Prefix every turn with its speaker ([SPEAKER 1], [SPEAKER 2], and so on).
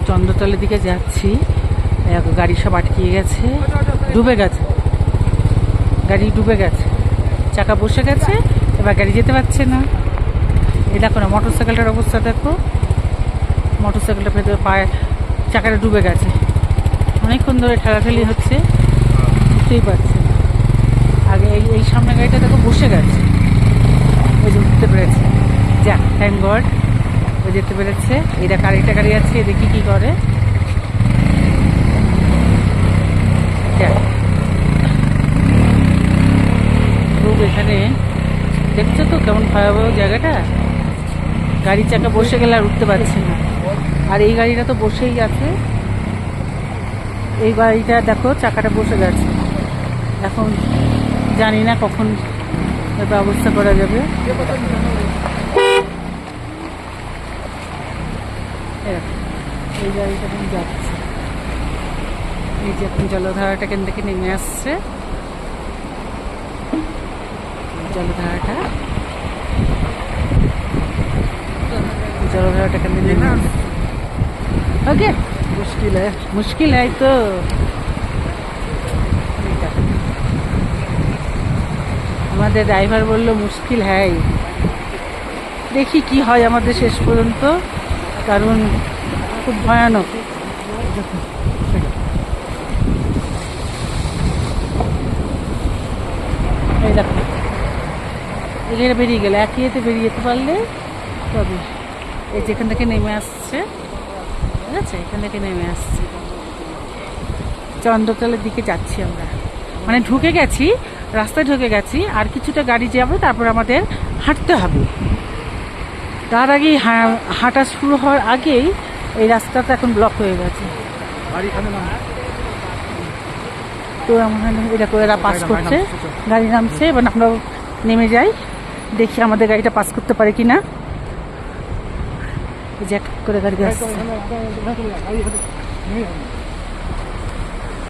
[SPEAKER 1] চন্দ্রতলের দিকে যাচ্ছি। গাড়ি সব আটকিয়ে গেছে, ডুবে গেছে, গাড়ি ডুবে গেছে, চাকা বসে গেছে, এবার গাড়ি যেতে পারছে না। এই দেখো না মোটর সাইকেলটার অবস্থা দেখো, মোটর সাইকেলটার ভেতরে পায়ে চাকাটা ডুবে গেছে, অনেকক্ষণ ধরে ঠেলাঠেলি হচ্ছে, বুঝতেই পারছে। আগে এই সামনে গাড়িটা দেখো বসে গেছে, ওই যে উঠতে পেরেছে, যাক থ্যাংক গড, ওই যেতে পেরেছে। এটা গাড়িটা গাড়ি আছে, দেখি কি করে। খুব এখানে দেখছো তো কেমন ভয়াবহ জায়গাটা, গাড়ির চাকা বসে গেলে আর উঠতে পারছে না। আর এই গাড়িটা তো বসেই আছে, এই গাড়িটা দেখো চাকাটা বসে গেছে। এখন জানি না কখন ব্যবস্থা করা যাবে। এই গাড়িটা এখন যাচ্ছে, এই যে এখন জলধারাটা কেন থেকে নেমে আসছে, জলধারাটা কেন থেকে নেমে আসছে। ओके मुश्किल है तो আমাদের ড্রাইভার বললো মুশকিল হ্যাঁ, দেখি কি হয় আমাদের শেষ পর্যন্ত, কারণ খুব ভয়ানক। এই দেখো এখানে বেরিয়ে গেলে, একই এতে বেরিয়ে যেতে পারলে তবে। এই যেখান থেকে নেমে আসছে, ঠিক আছে, এখান থেকে নেমে আসছে, চন্দ্রতলের দিকে যাচ্ছি আমরা, মানে ঢুকে গেছি, রাস্তায় ঢুকে গেছি, আর কিছুটা গাড়ি যাবে, তারপর আমাদের হাঁটতে হবে। তার আগেই হাঁটা শুরু হওয়ার আগেই এই রাস্তাটা এখন ব্লক হয়ে গেছে। তো এটা করে এরা পাস করছে, গাড়ি নামছে, এবার আমরা নেমে যাই, দেখি আমাদের গাড়িটা পাস করতে পারে কিনা। জ্যাক করে গাড়ি আসছে।